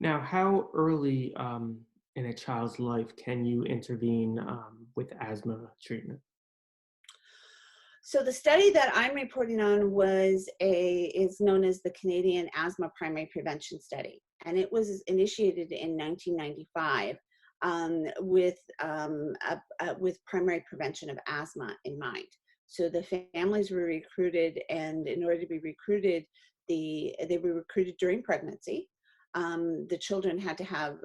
Now, how early in a child's life can you intervene with asthma treatment? So the study that I'm reporting on is known as the Canadian Asthma Primary Prevention Study, and it was initiated in 1995 with primary prevention of asthma in mind. So the families were recruited, and in order to be recruited, they were recruited during pregnancy. The children had to have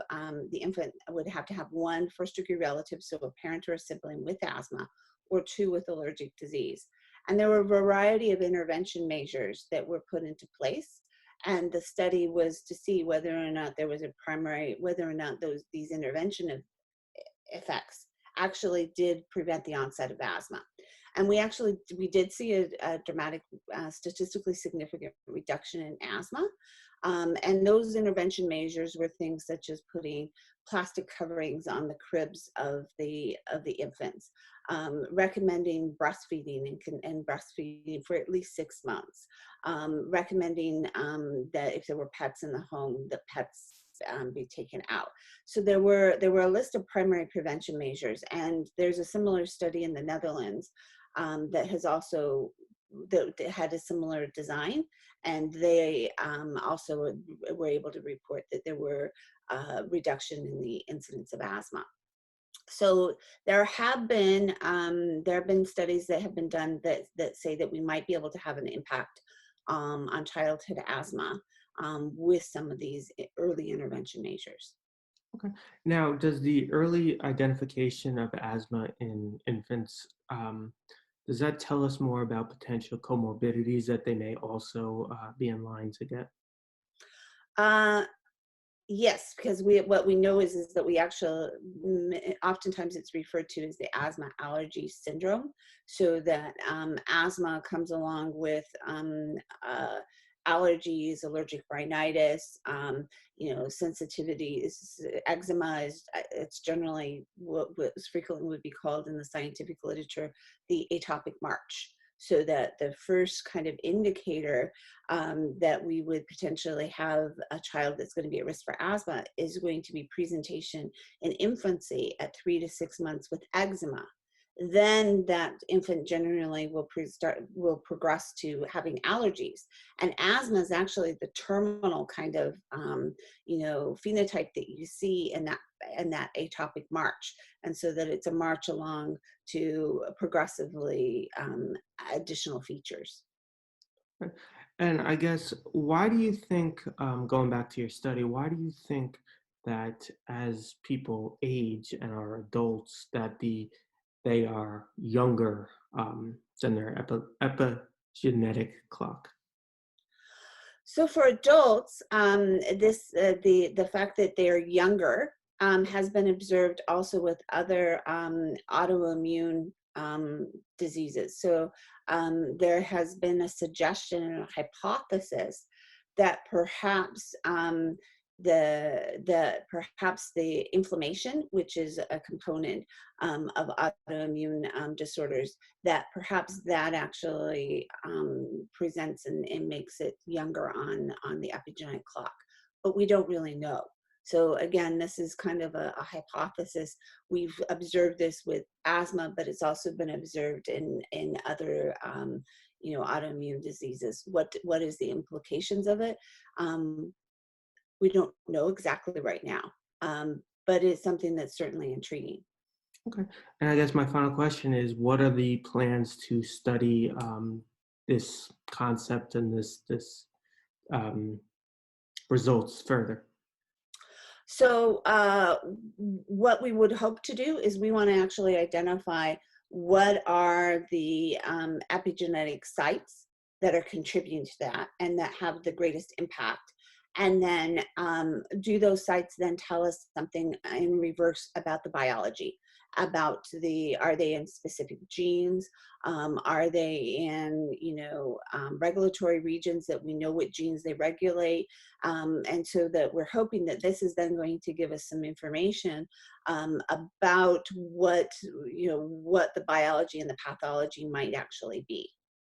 the infant would have to have one first-degree relative, so a parent or a sibling with asthma, or two with allergic disease. And there were a variety of intervention measures that were put into place. And the study was to see whether or not there was whether or not these intervention effects actually did prevent the onset of asthma. And we did see a dramatic, statistically significant reduction in asthma. And those intervention measures were things such as putting plastic coverings on the cribs of the infants, recommending breastfeeding and breastfeeding for at least 6 months, recommending that if there were pets in the home, the pets be taken out. So there were a list of primary prevention measures, and there's a similar study in the Netherlands that has also that had a similar design, and they also were able to report that there were reduction in the incidence of asthma. So there have been studies that have been done that say that we might be able to have an impact on childhood asthma with some of these early intervention measures. Okay. Now, does the early identification of asthma in infants, does that tell us more about potential comorbidities that they may also be in line to get? Uh, Yes, because what we know is that we actually oftentimes it's referred to as the asthma allergy syndrome. So that asthma comes along with allergies, allergic rhinitis, sensitivity. Eczema is it's generally what frequently would be called in the scientific literature the atopic march. So that the first kind of indicator that we would potentially have a child that's going to be at risk for asthma is going to be presentation in infancy at 3 to 6 months with eczema. Then that infant generally will progress to having allergies, and asthma is actually the terminal kind of phenotype that you see in that atopic march, and so that it's a march along to progressively additional features. Okay. And I guess, why do you think, going back to your study, why do you think that as people age and are adults, that they are younger than their epigenetic clock? So for adults, the fact that they're younger has been observed also with other autoimmune diseases. So there has been a suggestion and a hypothesis that perhaps the inflammation, which is a component of autoimmune disorders, that perhaps that actually presents and makes it younger on the epigenetic clock, but we don't really know. So again, this is kind of a hypothesis. We've observed this with asthma, but it's also been observed in other autoimmune diseases. What is the implications of it? We don't know exactly right now, but it's something that's certainly intriguing. Okay. And I guess my final question is, what are the plans to study this concept and this um, results further? So what we would hope to do is we want to actually identify what are the epigenetic sites that are contributing to that and that have the greatest impact. And then do those sites then tell us something in reverse about the biology, are they in specific genes? Are they in, regulatory regions that we know what genes they regulate? And so that we're hoping that this is then going to give us some information about what the biology and the pathology might actually be.